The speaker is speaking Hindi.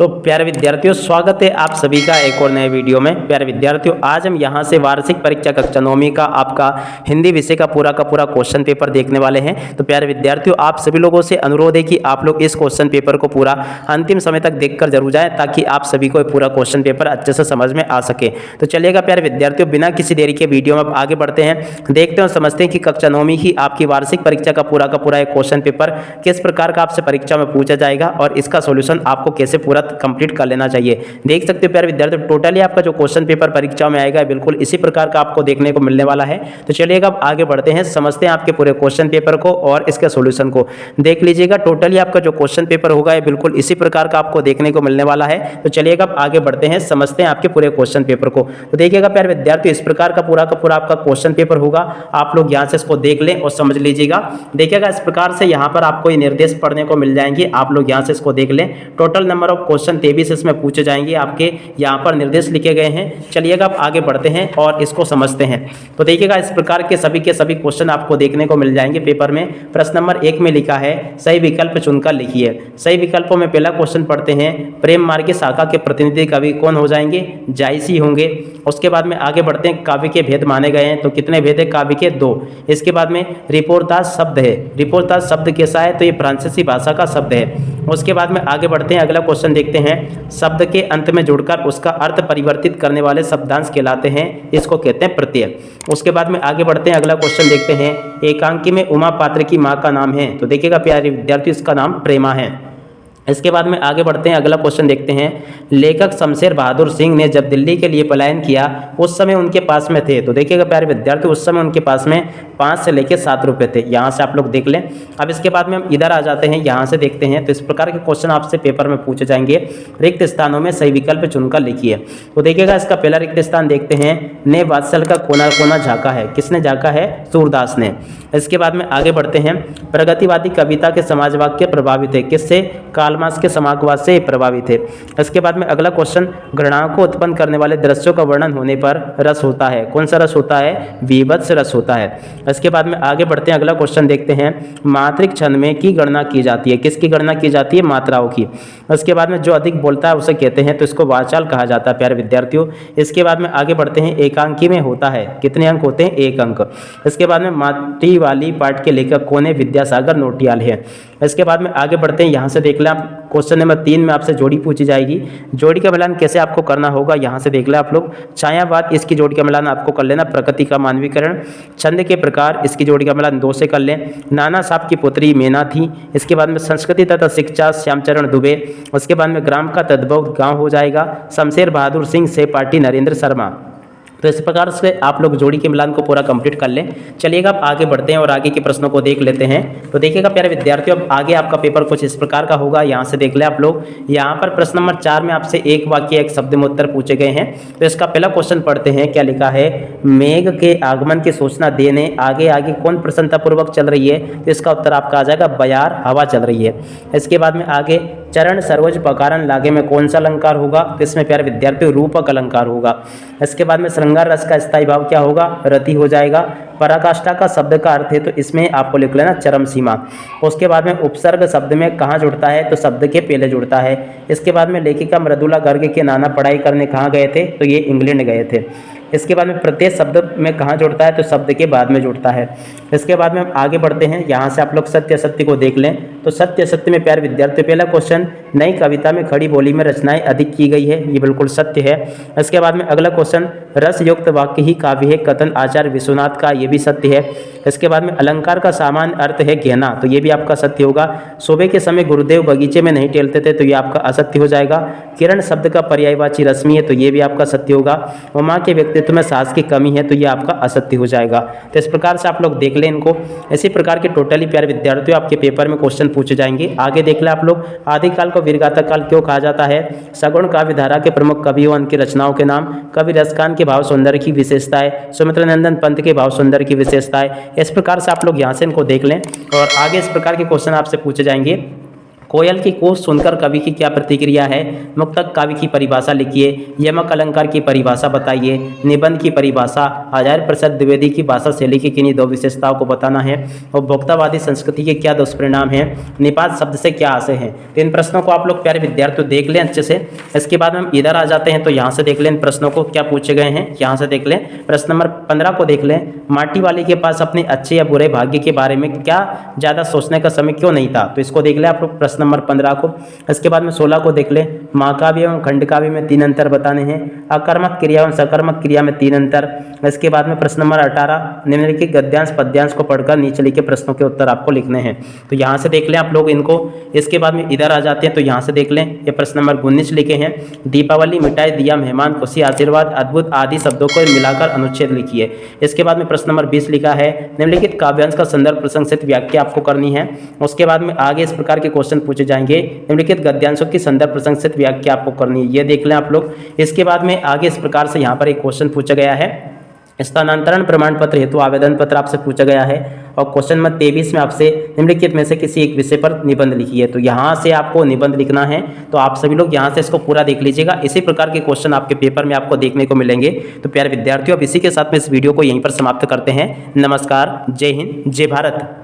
तो प्यारे विद्यार्थियों, स्वागत है आप सभी का एक और नए वीडियो में। प्यारे विद्यार्थियों, आज हम यहां से वार्षिक परीक्षा कक्षा 9वीं का आपका हिंदी विषय का पूरा क्वेश्चन पेपर देखने वाले हैं। तो प्यारे विद्यार्थियों, आप सभी लोगों से अनुरोध है कि आप लोग इस क्वेश्चन पेपर को पूरा अंतिम समय तक देखकर जरूर जाएं, ताकि आप सभी को पूरा क्वेश्चन पेपर अच्छे से समझ में आ सके। तो चलिएगा प्यारे विद्यार्थियों, बिना किसी देरी के वीडियो में अब आगे बढ़ते हैं, देखते हैं और समझते हैं कि कक्षा 9वीं की आपकी वार्षिक परीक्षा का पूरा एक क्वेश्चन पेपर किस प्रकार का आपसे परीक्षा में पूछा जाएगा और इसका सोल्यूशन आपको कैसे पूरा कंप्लीट कर लेना चाहिए। देख सकते हो प्यारे विद्यार्थी, टोटली आपका जो क्वेश्चन पेपर परीक्षा में आएगा बिल्कुल इसी प्रकार का आपको देखने को मिलने वाला है। तो चलिएगा अब आगे बढ़ते हैं, समझते हैं आपके पूरे क्वेश्चन पेपर को और इसके सॉल्यूशन को। देख लीजिएगा, टोटली आपका जो क्वेश्चन पेपर होगा ये बिल्कुल इसी प्रकार का आपको देखने को मिलने वाला है। तो चलिएगा अब आगे बढ़ते हैं, समझते हैं आपके पूरे क्वेश्चन पेपर को। तो देखिएगा प्यारे विद्यार्थी, इस प्रकार का पूरा आपका क्वेश्चन पेपर होगा। आप लोग यहाँ से इसको देख लें और समझ लीजिएगा। देखिएगा इस प्रकार से यहाँ पर आपको ये निर्देश पढ़ने को मिल जाएंगे, आप लोग यहाँ से इसको देख लें। टोटल नंबर ऑफ क्वेश्चन 23 इसमें पूछे जाएंगे, आपके यहाँ पर निर्देश लिखे गए हैं। चलिएगा अब आगे बढ़ते हैं और इसको समझते हैं। तो देखिएगा इस प्रकार के सभी क्वेश्चन आपको देखने को मिल जाएंगे पेपर में। प्रश्न नंबर 1 में लिखा है, सही विकल्प चुनकर लिखिए। सही विकल्पों में पहला क्वेश्चन पढ़ते हैं, प्रेम मार्ग की शाखा के प्रतिनिधि कवि कौन हो जाएंगे? जायसी होंगे। उसके बाद में आगे बढ़ते हैं, काव्य के भेद माने गए हैं, तो कितने भेद है काव्य के? 2। इसके बाद में रिपोर्टाज शब्द है, रिपोर्टाज शब्द कैसा है? तो ये फ्रांसीसी भाषा का शब्द है। उसके बाद में आगे बढ़ते हैं, अगला क्वेश्चन देखते हैं, शब्द के अंत में जुड़कर उसका अर्थ परिवर्तित करने वाले शब्दांश कहलाते हैं, इसको कहते हैं प्रत्यय। उसके बाद में आगे बढ़ते हैं, अगला क्वेश्चन देखते हैं, एकांकी में उमा पात्र की माँ का नाम है, तो देखिएगा प्यारे विद्यार्थी इसका नाम प्रेमा है। इसके बाद में आगे बढ़ते हैं, अगला क्वेश्चन देखते हैं, लेखक शमशेर बहादुर सिंह ने जब दिल्ली के लिए पलायन किया उस समय उनके पास में थे, तो देखिएगा प्यारे विद्यार्थी उस समय उनके पास में 5 से लेकर 7 रुपये थे। यहाँ से आप लोग देख लें। अब इसके बाद में हम इधर आ जाते हैं, यहाँ से देखते हैं। तो इस प्रकार के क्वेश्चन आपसे पेपर में पूछे जाएंगे। रिक्त स्थानों में सही विकल्प चुनकर लिखिए। तो देखिएगा इसका पहला रिक्त स्थान देखते हैं, ने वात्सल का कोना कोना झाँका है, किसने झाँका है? सूरदास ने। इसके बाद में आगे बढ़ते हैं, प्रगतिवादी कविता के समाज वाक्य प्रभावित है, किससे? कालमास के समाजवाद से प्रभावित है। इसके बाद में अगला क्वेश्चन, घृणा को उत्पन्न करने वाले दृश्यों का वर्णन होने पर रस होता है, कौन सा रस होता है? वीभत्स रस होता है। इसके बाद में आगे बढ़ते हैं, अगला क्वेश्चन देखते हैं, मात्रिक छंद में की गणना की जाती है, किसकी गणना की जाती है? मात्राओं की। इसके बाद में जो अधिक बोलता है उसे कहते हैं, तो इसको वाचाल कहा जाता है प्यारे विद्यार्थियों। इसके बाद में आगे बढ़ते हैं, एकांकी में होता है, कितने अंक होते हैं? 1 अंक। इसके बाद में माटी वाली पाठ के लेखक कौन है? विद्यासागर नोटियाल है। इसके बाद में आगे बढ़ते हैं, यहाँ से देख लें आप, क्वेश्चन नंबर 3 में आपसे जोड़ी पूछी जाएगी। जोड़ी का मिलान कैसे आपको करना होगा, यहाँ से देख लें आप लोग। छायावाद, इसकी जोड़ी का मिलान आपको कर लेना। प्रकृति का मानवीकरण, छंद के प्रकार, इसकी जोड़ी का मिलान 2 से कर लें। नाना साहब की पुत्री मेना थी। इसके बाद में संस्कृति तथा शिक्षा, श्यामचरण दुबे। उसके बाद में ग्राम का तद्भव गाँव हो जाएगा, शमशेर बहादुर सिंह से पार्टी नरेंद्र शर्मा। तो इस प्रकार से आप लोग जोड़ी के मिलान को पूरा कंप्लीट कर लें। चलिएगा अब आगे बढ़ते हैं और आगे के प्रश्नों को देख लेते हैं। तो देखिएगा प्यारे विद्यार्थियों, अब आगे आपका पेपर कुछ इस प्रकार का होगा। यहाँ से देख लें आप लोग। यहाँ पर प्रश्न नंबर 4 में आपसे एक वाक्य एक शब्द में उत्तर पूछे गए हैं। तो इसका पहला क्वेश्चन पढ़ते हैं, क्या लिखा है? मेघ के आगमन की सूचना देने आगे आगे कौन प्रसन्नतापूर्वक चल रही है? तो इसका उत्तर आपका आ जाएगा, बयार, हवा चल रही है। इसके बाद में आगे, चरण सरोज पकारन लागे में कौन सा अलंकार होगा? तो इसमें प्यारे विद्यार्थियों रूपक अलंकार होगा। इसके बाद में श्रृंगार रस का स्थायी भाव क्या होगा? रति हो जाएगा। पराकाष्ठा का शब्द का अर्थ है, तो इसमें आपको लिख लेना चरम सीमा। उसके बाद में उपसर्ग शब्द में कहाँ जुड़ता है? तो शब्द के पहले जुड़ता है। इसके बाद में लेखिका मृदुला गर्ग के नाना पढ़ाई करने कहाँ गए थे? तो ये इंग्लैंड गए थे। इसके बाद में प्रत्यय शब्द में कहाँ जुड़ता है? तो शब्द के बाद में जुड़ता है। इसके बाद में हम आगे बढ़ते हैं, यहाँ से आप लोग सत्य असत्य को देख लें। तो सत्य असत्य में प्यारे विद्यार्थी पहला क्वेश्चन, नई कविता में खड़ी बोली में रचनाएं अधिक की गई है, ये बिल्कुल सत्य है। इसके बाद में अगला क्वेश्चन, रस युक्त वाक्य ही काव्य है, कथन आचार्य विश्वनाथ का, ये भी सत्य है। इसके बाद में अलंकार का सामान्य अर्थ है गहना, तो ये भी आपका सत्य होगा। सुबह के समय गुरुदेव बगीचे में नहीं टहलते थे, तो ये आपका असत्य हो जाएगा। किरण शब्द का पर्यायवाची रश्मि है, तो ये भी आपका सत्य होगा। उमा के व्यक्तित्व में साहस की कमी है, तो ये आपका असत्य हो जाएगा। तो इस प्रकार से आप लोग देख लें इनको। इसी प्रकार के टोटली प्यारे विद्यार्थियों आपके पेपर में क्वेश्चन पूछे जाएंगे। आगे देख लें आप लोग, आदिकाल को वीरगाथा काल क्यों कहा जाता है? सगुण काव्य धारा के प्रमुख कवियों उनकी रचनाओं के नाम, कवि रसखान के भाव सौंदर्य की विशेषताएं, सुमित्रानंदन पंत के भाव सौंदर्य की विशेषताएं। इस प्रकार से आप लोग यहाँ से इनको देख लें और आगे इस प्रकार के क्वेश्चन आपसे पूछे जाएंगे। कोयल की कूक सुनकर कवि की क्या प्रतिक्रिया है, मुक्तक काव्य की परिभाषा लिखिए, यमक अलंकार की परिभाषा बताइए, निबंध की परिभाषा, आचार्य प्रसाद द्विवेदी की भाषा शैली की किन्हीं 2 विशेषताओं को बताना है, उपभोक्तावादी संस्कृति के क्या दुष्परिणाम हैं, निपात शब्द से क्या आशय है। तो इन प्रश्नों को आप लोग प्यारे विद्यार्थियों देख लें अच्छे से। इसके बाद हम इधर आ जाते हैं, तो यहाँ से देख लें इन प्रश्नों को क्या पूछे गए हैं, यहाँ से देख लें। प्रश्न नंबर 15 को देख लें, माटी वाले के पास अपने अच्छे या बुरे भाग्य के बारे में क्या ज़्यादा सोचने का समय क्यों नहीं था, तो इसको देख लें आप लोग प्रश्न नंबर 15 को। इसके बाद में 16 को देख लें, महाकाव्य एवं खंडकाव्य में 3 अंतर बताने हैं, अकर्मक क्रिया एवं सकर्मक क्रिया में 3 अंतर। इसके बाद में प्रश्न नंबर 18, निम्नलिखित गद्यांश पद्यांश को पढ़कर नीचे लिखे प्रश्नों के उत्तर आपको लिखने हैं। तो यहाँ से देख लें आप लोग इनको। इसके बाद में इधर आ जाते हैं, तो यहाँ से देख लें ये प्रश्न नंबर 19 लिखे हैं, दीपावली, मिठाई, दिया, मेहमान, खुशी, आशीर्वाद, अद्भुत आदि शब्दों को मिलाकर अनुच्छेद लिखिए। इसके बाद में प्रश्न नंबर 20 लिखा है, निम्नलिखित काव्यांश का संदर्भ प्रसंग सहित व्याख्या आपको करनी है। उसके बाद में आगे इस प्रकार के क्वेश्चन पूछे जाएंगे, निम्नलिखित गद्यांशों की संदर्भ प्रसंग सहित व्याख्या आपको करनी है, ये देख लें आप लोग। इसके बाद में आगे इस प्रकार से यहाँ पर एक क्वेश्चन पूछा गया है, स्थानांतरण प्रमाण पत्र हेतु आवेदन पत्र आपसे पूछा गया है। और क्वेश्चन नंबर 23 में आपसे निम्नलिखित में से किसी एक विषय पर निबंध लिखिए। तो यहाँ से आपको निबंध लिखना है, तो आप सभी लोग यहाँ से इसको पूरा देख लीजिएगा। इसी प्रकार के क्वेश्चन आपके पेपर में आपको देखने को मिलेंगे। तो प्यारे विद्यार्थियों, अब इसी के साथ में इस वीडियो को यहीं पर समाप्त करते हैं। नमस्कार, जय हिंद, जय भारत।